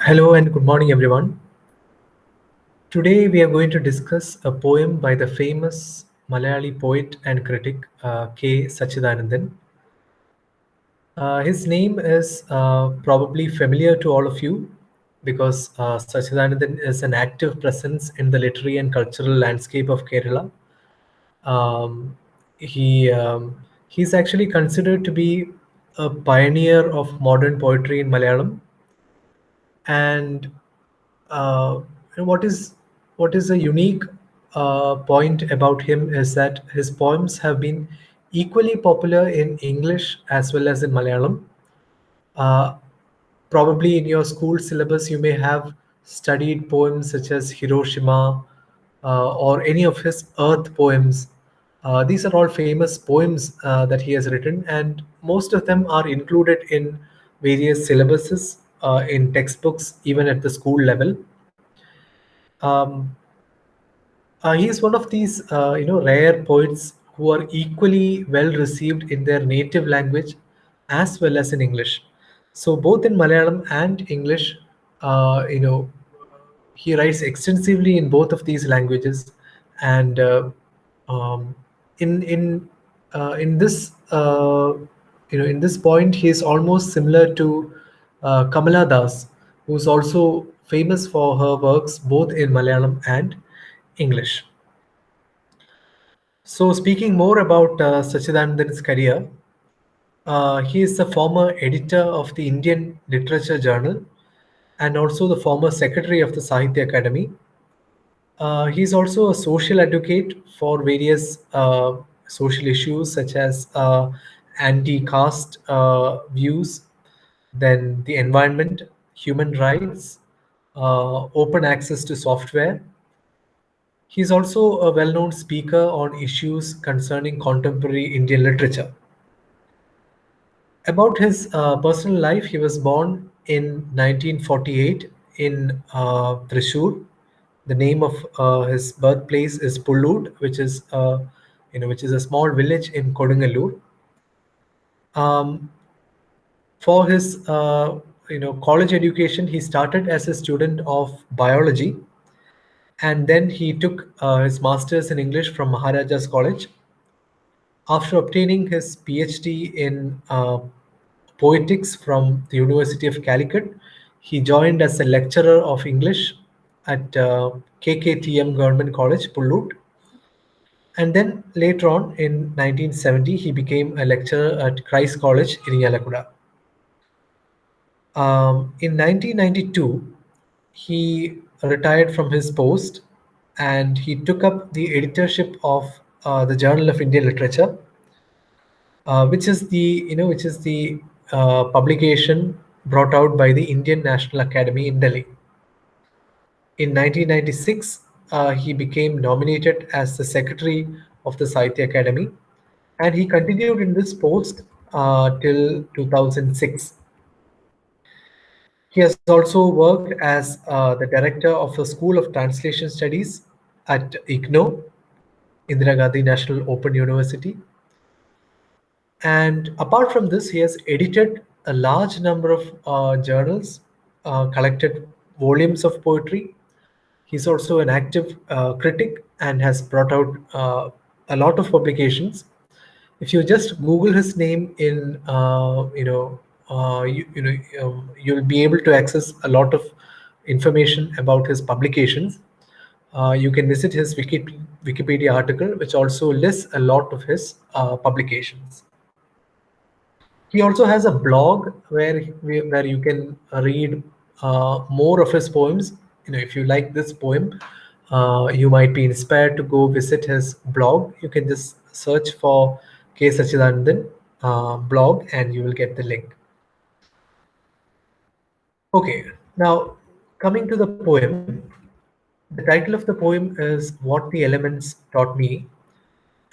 Hello and good morning, everyone. Today we are going to discuss a poem by the famous Malayali poet and critic K. Satchidanandan. His name is probably familiar to all of you because Satchidanandan is an active presence in the literary and cultural landscape of Kerala. Um, he's actually considered to be a pioneer of modern poetry in Malayalam, and uh, what is a unique point about him is that his poems have been equally popular in English as well as in Malayalam. Uh, Probably in your school syllabus, you may have studied poems such as Hiroshima or any of his Earth poems. These are all famous poems that he has written, and most of them are included in various syllabuses in textbooks, even at the school level. Um, he is one of these, rare poets who are equally well received in their native language as well as in English. So both in Malayalam and English, he writes extensively in both of these languages, and um, in this in this point, he is almost similar to Kamala Das, who is also famous for her works both in Malayalam and English. So, speaking more about Sachidanandan's career, he is the former editor of the Indian Literature Journal and also the former secretary of the Sahitya Academy. He's also a social advocate for various social issues such as anti caste views, then the environment, human rights, open access to software. He is also a well known speaker on issues concerning contemporary Indian literature. About his personal life, he was born in 1948 in Thrissur. The name of his birthplace is Pullud, which is a small village in Kodungalur. Um, for his college education, he started as a student of biology, and then he took his masters in English from Maharaja's College. After obtaining his PhD in poetics from the University of Calicut, he joined as a lecturer of English at KKTM Government College, Pullut. And then later on in 1970, he became a lecturer at Christ College in Yalakuda. In 1992, he retired from his post and he took up the editorship of the Journal of Indian Literature, which is the publication brought out by the Indian National Academy in Delhi. In 1996, he became nominated as the secretary of the Sahitya Academy, and he continued in this post till 2006. He has also worked as the director of the School of Translation Studies at IGNO, Indira Gandhi National Open University. And apart from this, he has edited a large number of journals, collected volumes of poetry. He's also an active critic and has brought out a lot of publications. If you just Google his name in, you'll be able to access a lot of information about his publications. You can visit his Wikipedia article, which also lists a lot of his publications. He also has a blog where you can read more of his poems. If you like this poem, you might be inspired to go visit his blog. You can just search for K. Sachidanandan blog, and you will get the link. Okay, now coming to the poem, the title of the poem is "What the Elements Taught Me,"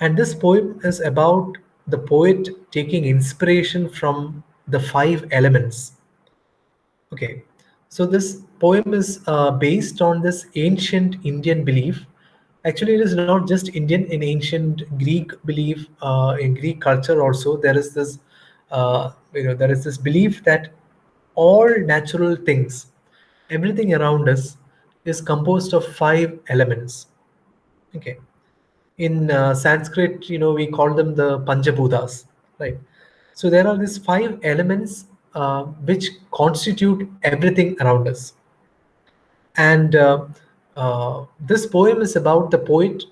and this poem is about the poet taking inspiration from the five elements. Okay, so this poem is based on this ancient Indian belief. Actually, it is not just Indian. In ancient Greek belief, in Greek culture also, there is this belief that all natural things, Everything around us is composed of five elements. Okay. In Sanskrit, we call them the Panjabhutas, right? So there are these five elements which constitute everything around us. And this poem is about the poet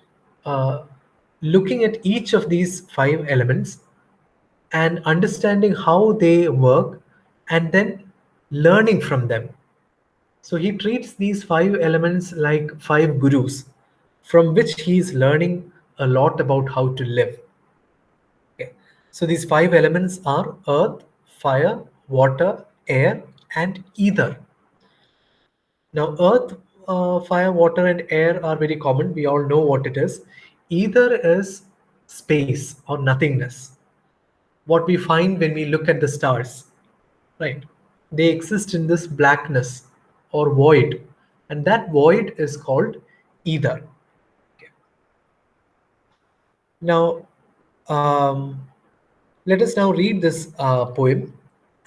uh, looking at each of these five elements and understanding how they work and then learning from them. So he treats these five elements like five gurus from which he is learning a lot about how to live. Okay. So these five elements are earth, fire, water, air, and ether. Now, earth, fire, water, and air are very common. We all know what it is. Ether is space or nothingness, what we find when we look at the stars, right? They exist in this blackness or void, and that void is called ether. Okay. Now, um, let us now read this poem,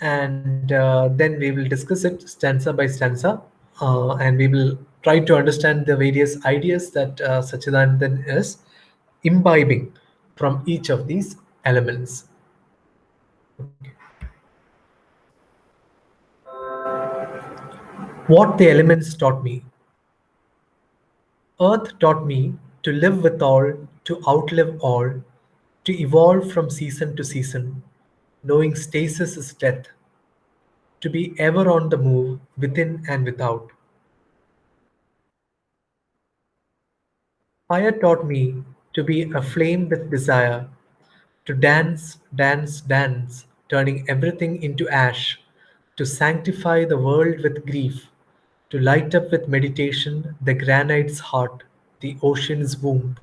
and then we will discuss it stanza by stanza, and we will try to understand the various ideas that Satchidanandan is imbibing from each of these elements. What the elements taught me. Earth taught me to live with all, to outlive all, to evolve from season to season, knowing stasis is death, to be ever on the move within and without. Fire taught me to be aflame with desire, to dance, dance, dance, turning everything into ash, to sanctify the world with grief, to light up with meditation the granite's heart, the ocean's womb.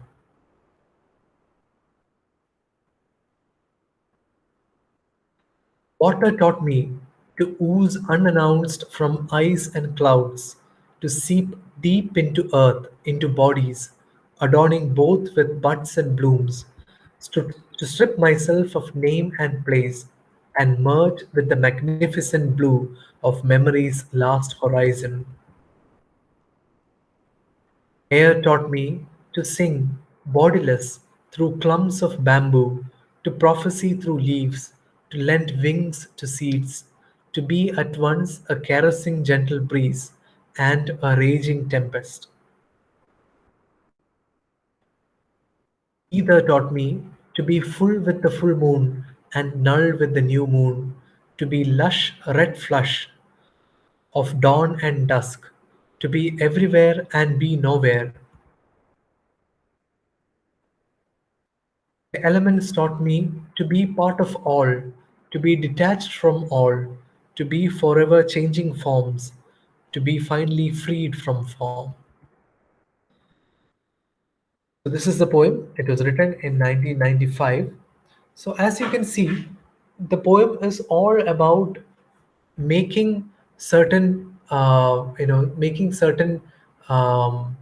Water taught me to ooze unannounced from ice and clouds, to seep deep into earth, into bodies, adorning both with buds and blooms, to strip myself of name and place, and merge with the magnificent blue of memory's last horizon. Air taught me to sing, bodiless, through clumps of bamboo, to prophesy through leaves, to lend wings to seeds, to be at once a caressing gentle breeze and a raging tempest. Ether taught me to be full with the full moon and null with the new moon, to be lush red flush of dawn and dusk, to be everywhere and be nowhere. The elements taught me to be part of all, to be detached from all, to be forever changing forms, to be finally freed from form. So, this is the poem. It was written in 1995. So, as you can see, the poem is all about making making certain um,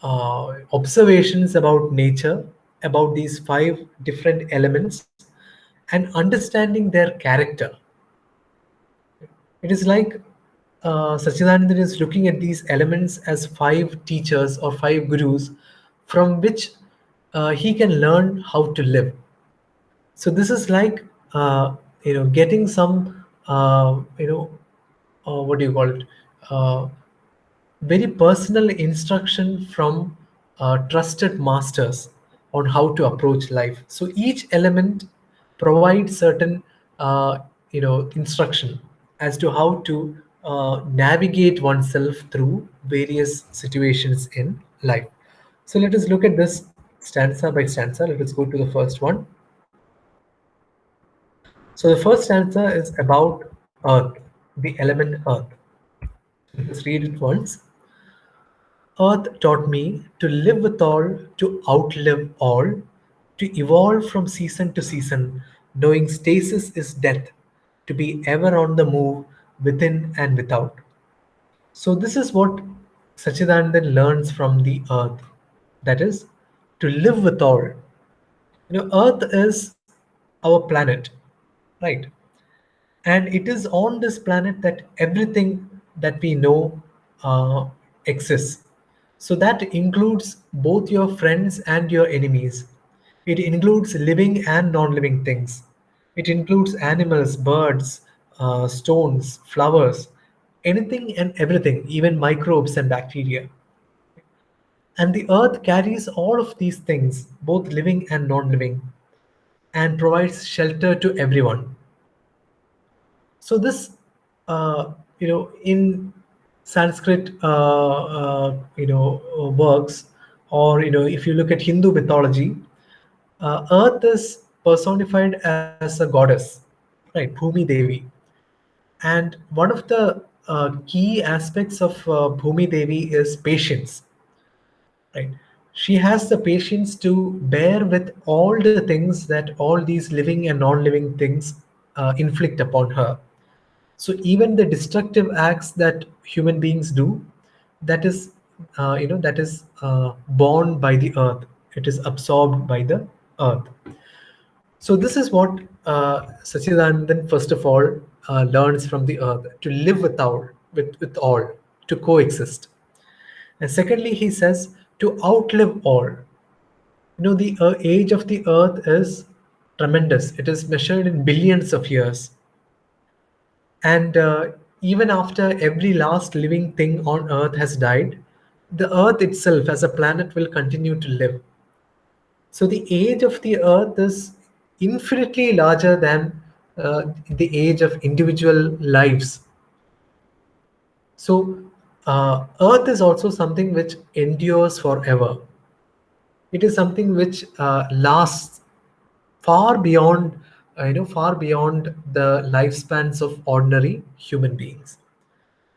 observations about nature, about these five different elements, and understanding their character. It is like Sachidanandan is looking at these elements as five teachers or five gurus from which he can learn how to live. So this is like getting some what do you call it? Uh, Very personal instruction from trusted masters on how to approach life. So each element provides certain instruction as to how to navigate oneself through various situations in life. So let us look at this stanza by stanza. Let us go to the first one. So the first stanza is about earth, the element earth. Let's read it once. Earth taught me to live with all, to outlive all, to evolve from season to season, knowing stasis is death, to be ever on the move within and without. So, this is what Sachidanandan learns from the earth, that is, to live with all. Earth is our planet, right? And it is on this planet that everything that we know uh, exists. So that includes both your friends and your enemies. It includes living and non living things. It includes animals, birds, stones, flowers, anything and everything, even microbes and bacteria. And the earth carries all of these things, both living and non living, and provides shelter to everyone. So this, in Sanskrit, works, or if you look at Hindu mythology, Earth is personified as a goddess, right? Bhumi Devi, and one of the key aspects of Bhumi Devi is patience, right? She has the patience to bear with all the things that all these living and non-living things inflict upon her. So even the destructive acts that human beings do, that is, born by the earth. It is absorbed by the earth. So this is what Satchidanandan first of all learns from the earth, to live with all, to coexist. And secondly, he says to outlive all. The age of the earth is tremendous. It is measured in billions of years. And even after every last living thing on earth has died, the earth itself as a planet will continue to live. So the age of the earth is infinitely larger than the age of individual lives. So earth is also something which endures forever. It is something which lasts far beyond, far beyond the lifespans of ordinary human beings.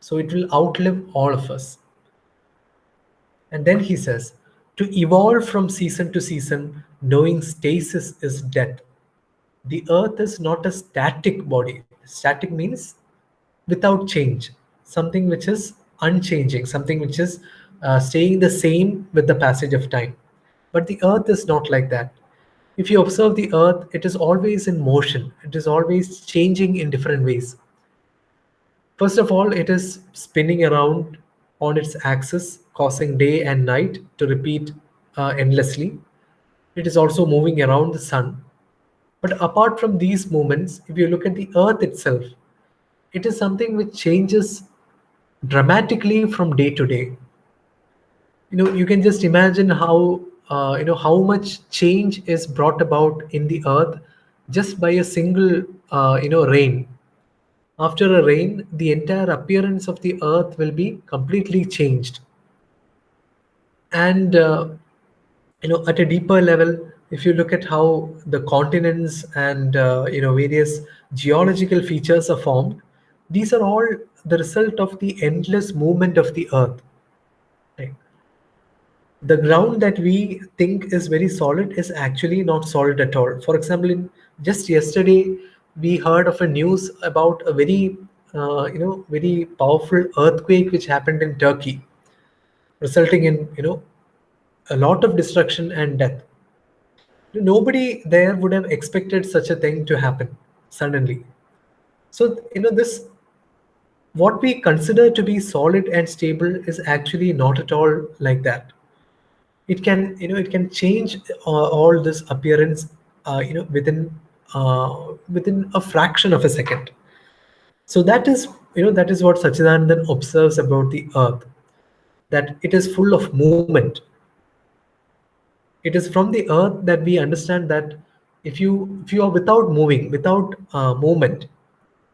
So it will outlive all of us. And then he says, to evolve from season to season, knowing stasis is death. The earth is not a static body. Static means without change, something which is unchanging, something which is staying the same with the passage of time. But the earth is not like that. If you observe the earth, it is always in motion, it is always changing in different ways. First of all, it is spinning around on its axis, causing day and night to repeat endlessly. It is also moving around the sun. But apart from these movements, if you look at the earth itself, it is something which changes dramatically from day to day. You can just imagine how much change is brought about in the earth just by a single rain. After a rain, the entire appearance of the earth will be completely changed. And at a deeper level, if you look at how the continents and various geological features are formed, these are all the result of the endless movement of the earth. Right? The ground that we think is very solid is actually not solid at all. For example, just yesterday we heard of a news about a very powerful earthquake which happened in Turkey, resulting in a lot of destruction and death. Nobody there would have expected such a thing to happen suddenly. So this, what we consider to be solid and stable is actually not at all like that. It can change all this appearance within a fraction of a second. So that is what Sachidanandan observes about the earth, that it is full of movement. It is from the earth that we understand that if you are without moving, without movement,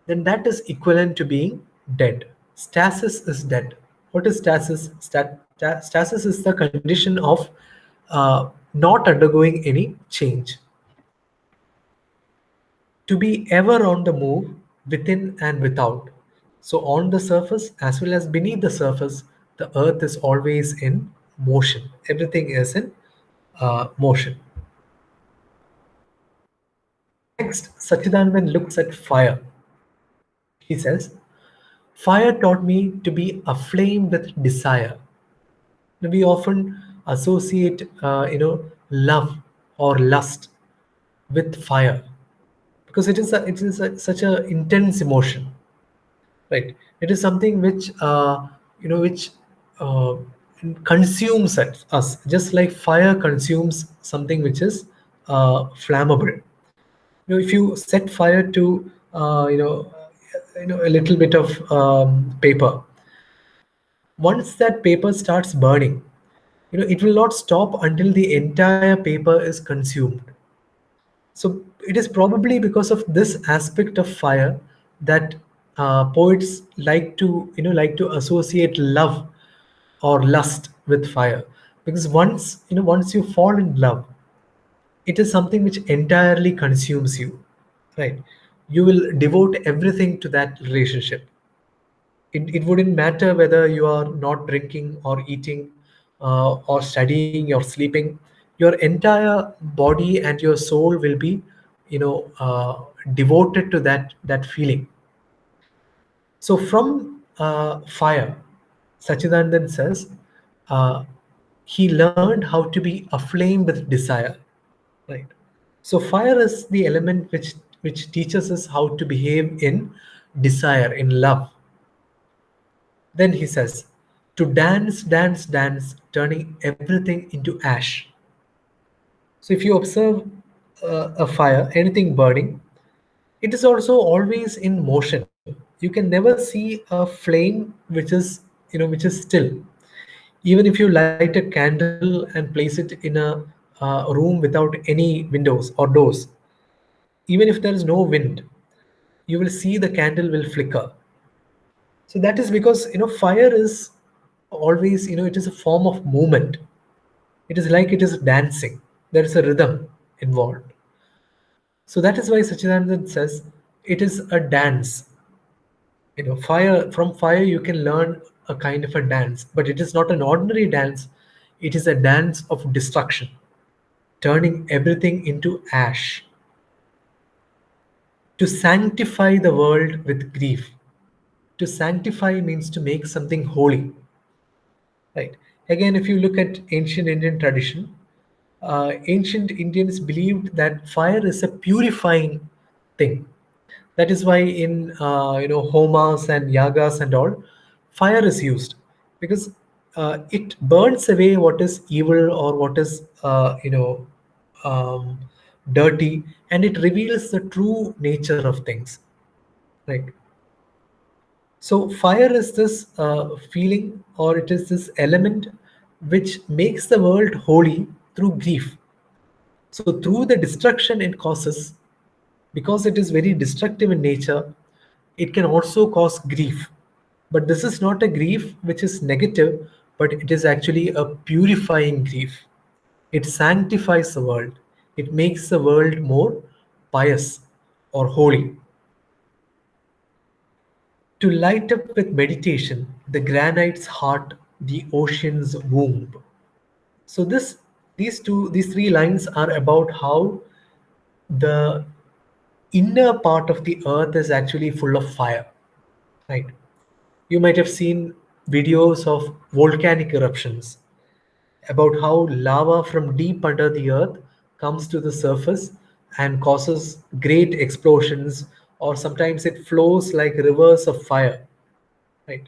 then that is equivalent to being dead. Stasis is dead. What is stasis? Stasis is the condition of not undergoing any change. To be ever on the move, within and without. So on the surface as well as beneath the surface, the earth is always in motion. Everything is in motion. Next, Satchidanandan looks at fire. He says, fire taught me to be aflame with desire. We often associate, love or lust with fire because it is such a intense emotion, right? It is something which which uh, consumes us, just like fire consumes something which is flammable. If you set fire to a little bit of paper, once that paper starts burning, it will not stop until the entire paper is consumed. So it is probably because of this aspect of fire that poets like to associate love or lust with fire, because once you fall in love, it is something which entirely consumes you, right? You will devote everything to that relationship. It wouldn't matter whether you are not drinking or eating, or studying or sleeping. Your entire body and your soul will be devoted to that feeling. So from fire, Sachidanandan says, uh, he learned how to be aflame with desire, right? So fire is the element which teaches us how to behave in desire, in love. Then he says, to dance, dance, dance, turning everything into ash. So if you observe a fire, anything burning, it is also always in motion. You can never see a flame which is still. Even if you light a candle and place it in a room without any windows or doors, even if there is no wind, you will see the candle will flicker. So that is because fire is always, it is a form of movement. It is like it is dancing. There is a rhythm involved. So that is why Sachidanand says it is a dance. Fire, from fire you can learn a kind of a dance, but it is not an ordinary dance. It is a dance of destruction, turning everything into ash. To sanctify the world with grief. To sanctify means to make something holy. Right. Again, if you look at ancient Indian tradition, ancient Indians believed that fire is a purifying thing. That is why in homas and yagas and all, fire is used, because it burns away what is evil or what is um, dirty, and it reveals the true nature of things. Right. So fire is this feeling, or it is this element which makes the world holy through grief. So through the destruction it causes, because it is very destructive in nature, it can also cause grief. But this is not a grief which is negative, but it is actually a purifying grief. It sanctifies the world. It makes the world more pious or holy. To light up with meditation the granite's heart, the ocean's womb. So these three lines are about how the inner part of the earth is actually full of fire, right? You might have seen videos of volcanic eruptions, about how lava from deep under the earth comes to the surface and causes great explosions, or sometimes it flows like rivers of fire, right?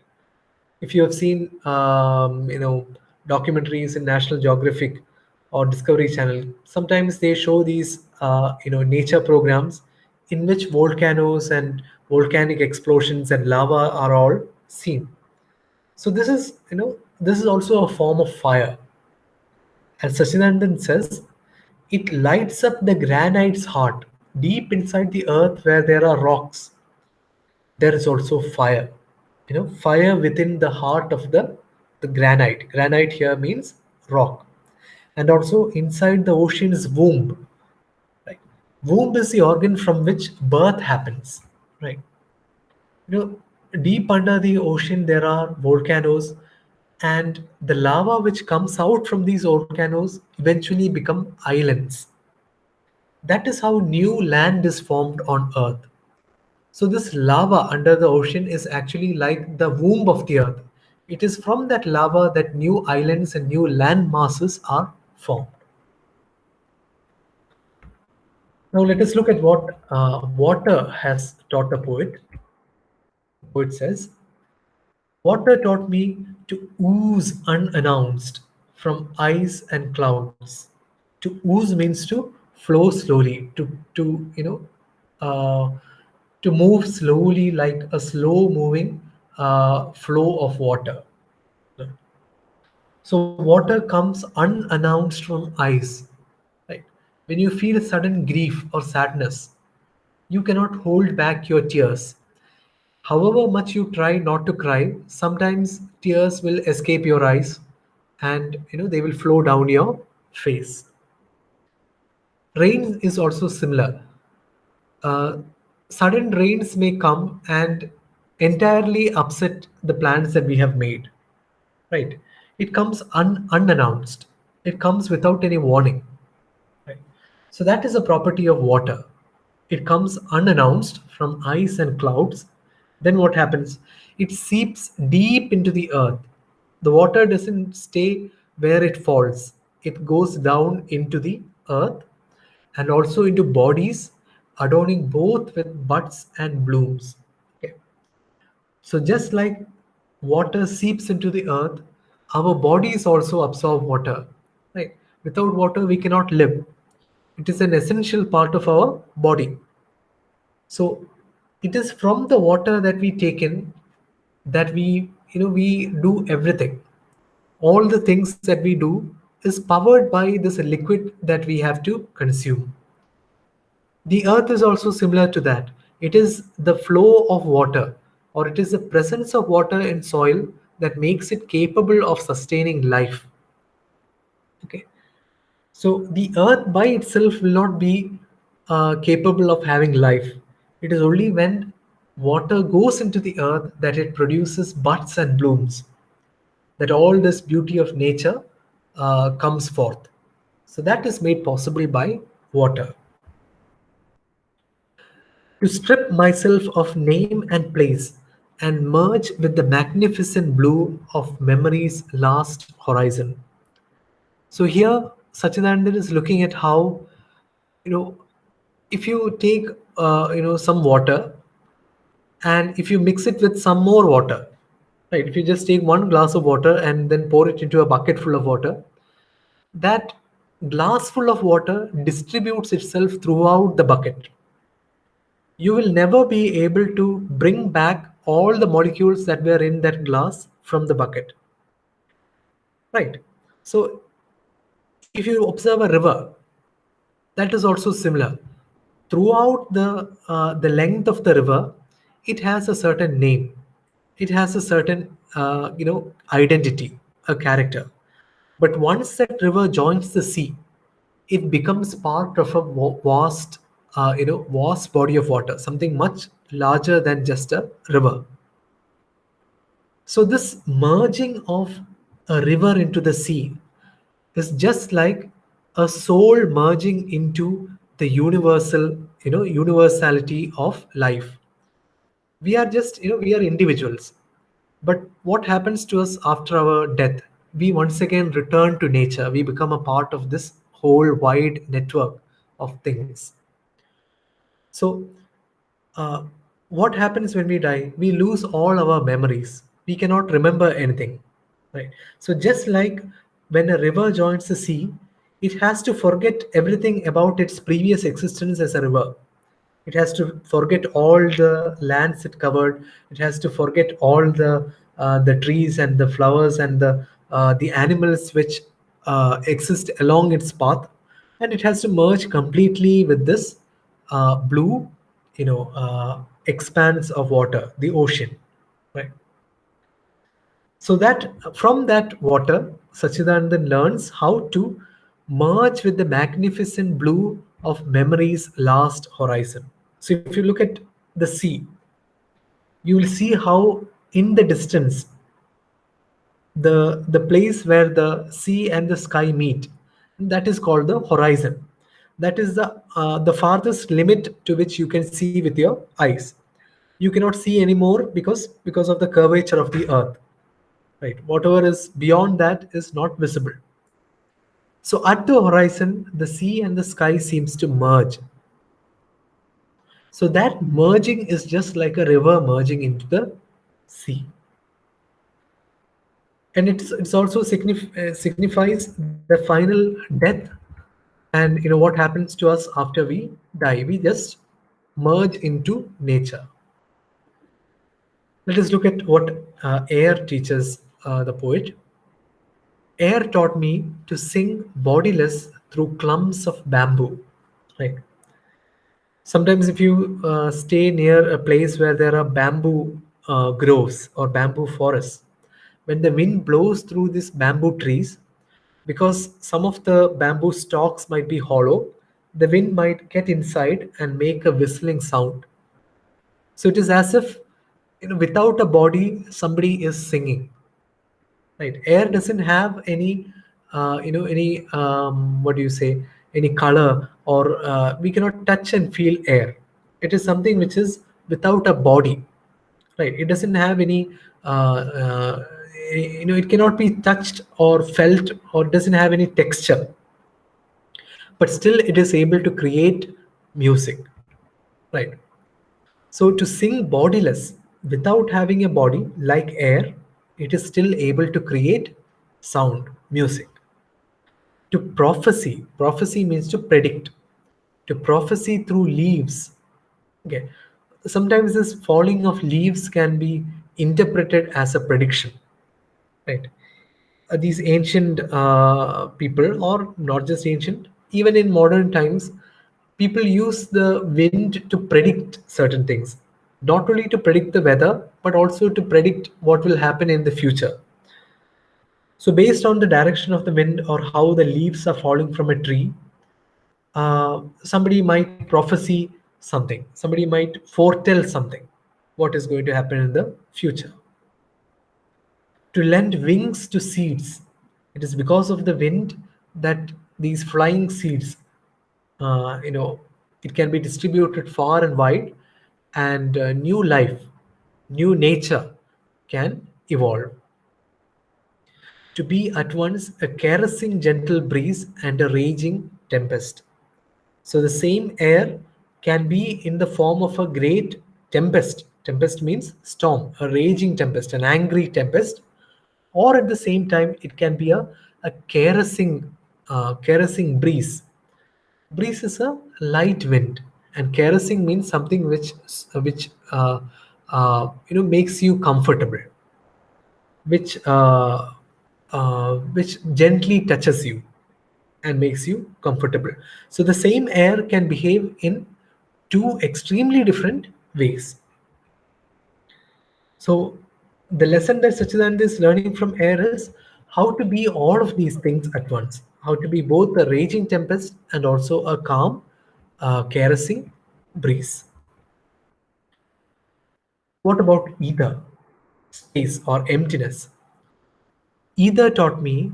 If you have seen documentaries in National Geographic or Discovery Channel, sometimes they show these nature programs in which volcanoes and volcanic explosions and lava are all seen. So this is also a form of fire. And Sachinandan says it lights up the granite's heart. Deep inside the earth where there are rocks, there is also fire. Fire within the heart of the granite. Granite here means rock. And also inside the ocean's womb. Right? Womb is the organ from which birth happens. Right? Deep under the ocean there are volcanoes, and the lava which comes out from these volcanoes eventually become islands. That is how new land is formed on earth. So this lava under the ocean is actually like the womb of the earth. It is from that lava that new islands and new land masses are formed. Now let us look at what water has taught the poet. The poet says, Water taught me to ooze unannounced from ice and clouds. To ooze means to flow slowly, uh, to move slowly like a slow moving flow of water. So water comes unannounced from ice, right? When you feel sudden grief or sadness, you cannot hold back your tears. However much you try not to cry, sometimes tears will escape your eyes and they will flow down your face. Rain is also similar. Uh, Sudden rains may come and entirely upset the plans that we have made, right? It comes unannounced. It comes without any warning, right? So that is a property of water. It comes unannounced from ice and clouds. Then what happens? It seeps deep into the earth. The water doesn't stay where it falls, it goes down into the earth and also into bodies, adorning both with buds and blooms. Okay. So, just like water seeps into the earth, our bodies also absorb water. Right? Without water, we cannot live. It is an essential part of our body. So, it is from the water that we take in that we do everything. All the things that we do is powered by this liquid that we have to consume. The earth is also similar to that. It is the flow of water, or it is the presence of water in soil that makes it capable of sustaining life. Okay. So the earth by itself will not be capable of having life. It is only when water goes into the earth that it produces buds and blooms, that all this beauty of nature comes forth. So that is made possible by water. To strip myself of name and place and merge with the magnificent blue of memory's last horizon. So here, Satchidanandan is looking at how, you know, if you take, some water and if you mix it with some more water, right? If you just take one glass of water and then pour it into a bucket full of water, that glass full of water distributes itself throughout the bucket. You will never be able to bring back all the molecules that were in that glass from the bucket, right? So if you observe a river, that is also similar. Throughout the length of the river, it has a certain name, it has a certain identity, a character. But once that river joins the sea, it becomes part of a vast body of water, something much larger than just a river. So this merging of a river into the sea is just like a soul merging into the universality of life. We are just, we are individuals. But what happens to us after our death? We once again return to nature. We become a part of this whole wide network of things. So uh, what happens when we die? We lose all our memories. We cannot remember anything, right? So just like when a river joins the sea, it has to forget everything about its previous existence as a river. It has to forget all the lands it covered. It has to forget all the trees and the flowers and the animals which exist along its path, and it has to merge completely with this blue, expanse of water, the ocean, right? So that from that water, Sachidanandan learns how to merge with the magnificent blue of memory's last horizon. So if you look at the sea, you will see how in the distance, the place where the sea and the sky meet, that is called the horizon. That is the farthest limit to which you can see with your eyes. You cannot see anymore because of the curvature of the earth, right? Whatever is beyond that is not visible. So at the horizon, the sea and the sky seems to merge. So that merging is just like a river merging into the sea. and it's also signifies the final death. And what happens to us after we die? We just merge into nature. Let us look at what air teaches the poet. Air taught me to sing bodiless through clumps of bamboo. Right. Sometimes, if you stay near a place where there are bamboo groves or bamboo forests, when the wind blows through these bamboo trees, because some of the bamboo stalks might be hollow, the wind might get inside and make a whistling sound. So it is as if, without a body, somebody is singing. Right? Air doesn't have any, any what do you say, any color, or we cannot touch and feel air. It is something which is without a body. Right? It doesn't have any. It cannot be touched or felt, or doesn't have any texture, but still it is able to create music. Right? So to sing bodiless without having a body like air, it is still able to create sound, music. To prophecy means to predict. To prophecy through leaves. Okay. Sometimes this falling of leaves can be interpreted as a prediction. Right. These ancient people, or not just ancient, even in modern times, people use the wind to predict certain things, not only to predict the weather, but also to predict what will happen in the future. So based on the direction of the wind or how the leaves are falling from a tree, somebody might prophesy something, somebody might foretell something, what is going to happen in the future. To lend wings to seeds. It is because of the wind that these flying seeds, it can be distributed far and wide, and new life, new nature can evolve. To be at once a caressing gentle breeze and a raging tempest. So the same air can be in the form of a great tempest. Tempest means storm, a raging tempest, an angry tempest, or at the same time it can be a caressing breeze. Breeze is a light wind, and caressing means something which makes you comfortable, which gently touches you and makes you comfortable. So the same air can behave in two extremely different ways. So the lesson that Satchidanand is learning from air is how to be all of these things at once, how to be both a raging tempest and also a calm, caressing breeze. What about ether, space, or emptiness? Ether taught me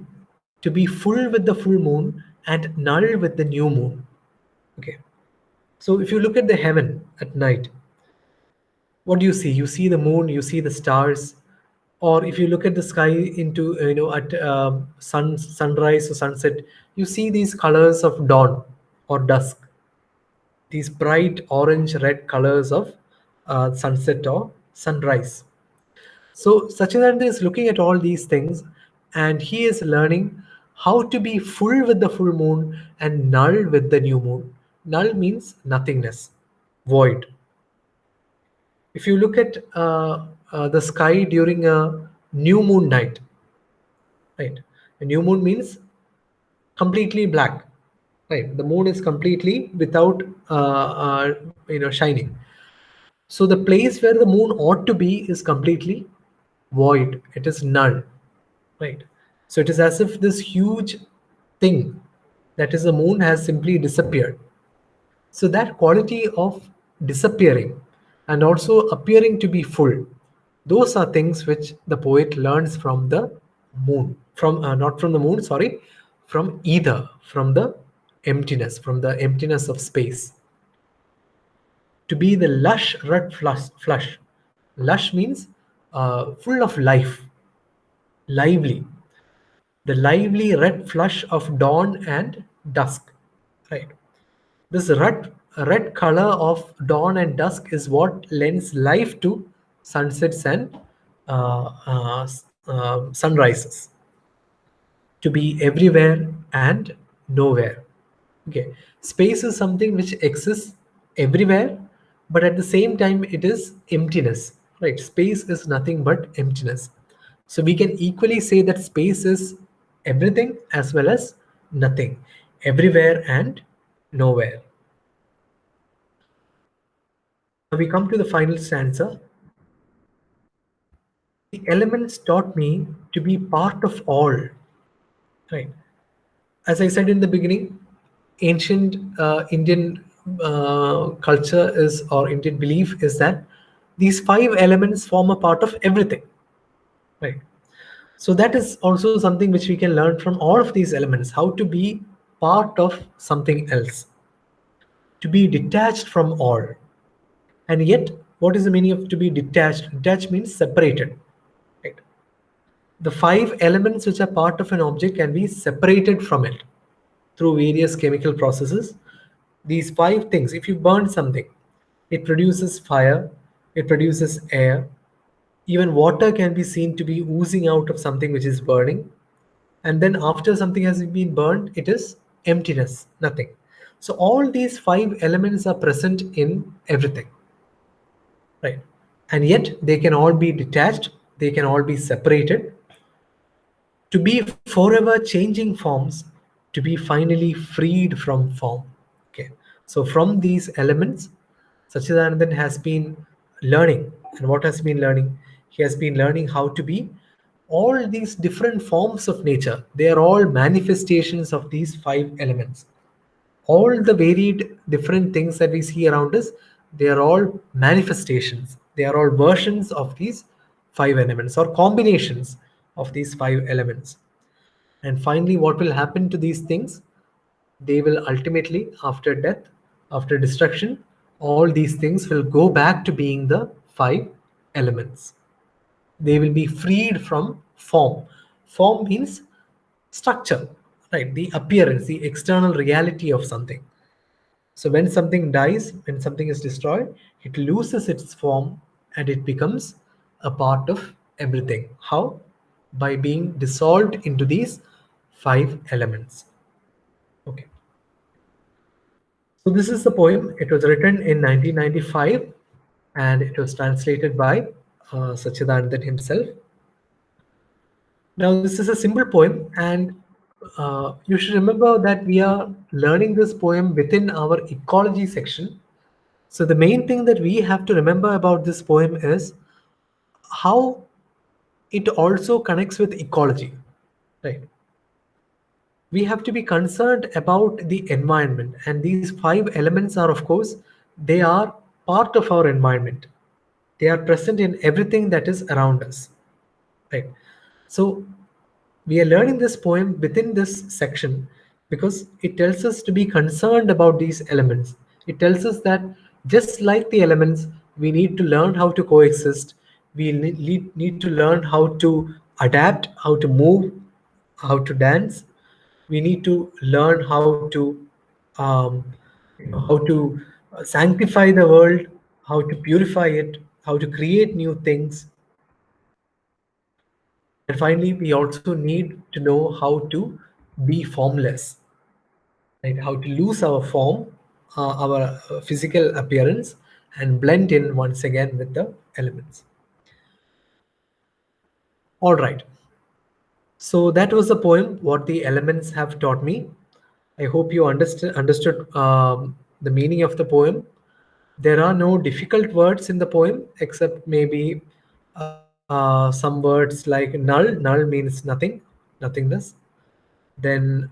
to be full with the full moon and null with the new moon. Okay. So if you look at the heaven at night, what do you see? You see the moon, you see the stars, or if you look at the sky into at sunrise or sunset, you see these colors of dawn or dusk, these bright orange red colors of sunset or sunrise. So Sachidananda is looking at all these things, and he is learning how to be full with the full moon and null with the new moon. Null means nothingness, void. If you look at the sky during a new moon night, right? A new moon means completely black, right? The moon is completely without shining. So the place where the moon ought to be is completely void. It is null, right? So it is as if this huge thing, that is the moon, has simply disappeared. So that quality of disappearing and also appearing to be full, those are things which the poet learns from the moon, from not from the moon, sorry, from either, from the emptiness of space. To be the lush red flush. Lush means full of life, lively. The lively red flush of dawn and dusk. Right. This red color of dawn and dusk is what lends life to sunsets and sunrises, to be everywhere and nowhere. Okay, space is something which exists everywhere, but at the same time, it is emptiness, right? Space is nothing but emptiness. So we can equally say that space is everything as well as nothing, everywhere and nowhere. Now we come to the final stanza. The elements taught me to be part of all, right? As I said in the beginning, ancient Indian culture is, or Indian belief is that these five elements form a part of everything, right? So that is also something which we can learn from all of these elements, how to be part of something else, to be detached from all. And yet, what is the meaning of to be detached? Detached means separated, right? The five elements which are part of an object can be separated from it through various chemical processes. These five things, if you burn something, it produces fire, it produces air, even water can be seen to be oozing out of something which is burning. And then after something has been burned, it is emptiness, nothing. So all these five elements are present in everything, right? And yet they can all be detached, they can all be separated, to be forever changing forms, to be finally freed from form. Okay. So from these elements, Satchidanandan has been learning. And what has been learning? He has been learning how to be all these different forms of nature. They are all manifestations of these five elements. All the varied different things that we see around us, they are all manifestations. They are all versions of these five elements or combinations of these five elements. And finally, what will happen to these things? They will ultimately, after death, after destruction, all these things will go back to being the five elements. They will be freed from form. Form means structure, right? The appearance, the external reality of something. So when something dies, when something is destroyed, it loses its form and it becomes a part of everything. How? By being dissolved into these five elements. Okay. So this is the poem. It was written in 1995 and it was translated by Satchidanandan himself. Now, this is a simple poem, and you should remember that we are learning this poem within our ecology section. So, the main thing that we have to remember about this poem is how it also connects with ecology, right? We have to be concerned about the environment, and these five elements are, of course, they are part of our environment. They are present in everything that is around us, right? So, we are learning this poem within this section because it tells us to be concerned about these elements. It tells us that just like the elements, we need to learn how to coexist. We need to learn how to adapt, how to move, how to dance. We need to learn how to, how to sanctify the world, how to purify it, how to create new things. And finally, we also need to know how to be formless, right? How to lose our form, our physical appearance, and blend in once again with the elements. All right. So that was the poem, What the Elements Have Taught Me. I hope you understood the meaning of the poem. There are no difficult words in the poem except maybe some words like null. Null means nothing, nothingness. Then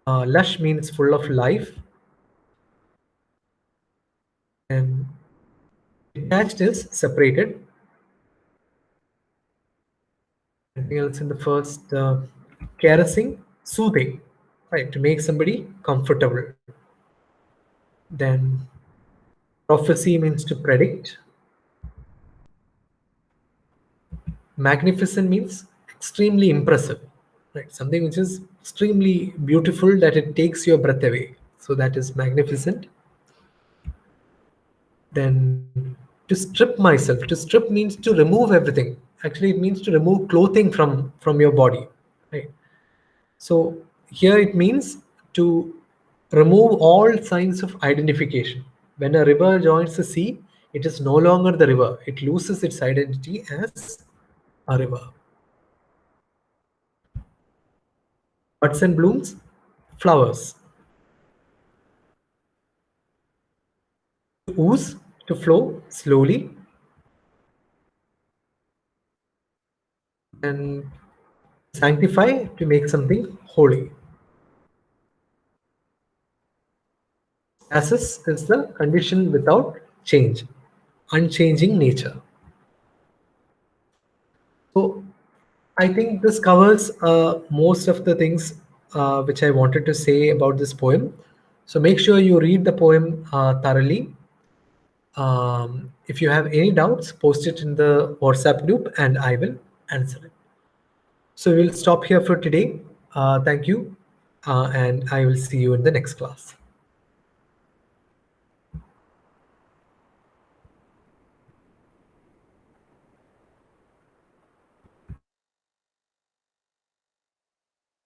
lush means full of life. And detached is separated. Anything else in the first? Caressing, soothing, right? To make somebody comfortable. Then prophecy means to predict. Magnificent means extremely impressive, right? Something which is extremely beautiful that it takes your breath away. So that is magnificent. Then to strip myself. To strip means to remove everything Actually, it means to remove clothing from your body, right? So here it means to remove all signs of identification. When a river joins the sea, it is no longer the river. It loses its identity as a river. Buds and blooms, flowers. To ooze, to flow slowly, and sanctify, to make something holy. Stasis is the condition without change, unchanging nature. So I think this covers most of the things which I wanted to say about this poem. So make sure you read the poem thoroughly. If you have any doubts, post it in the WhatsApp group and I will answer it. So we'll stop here for today. Thank you, and I will see you in the next class.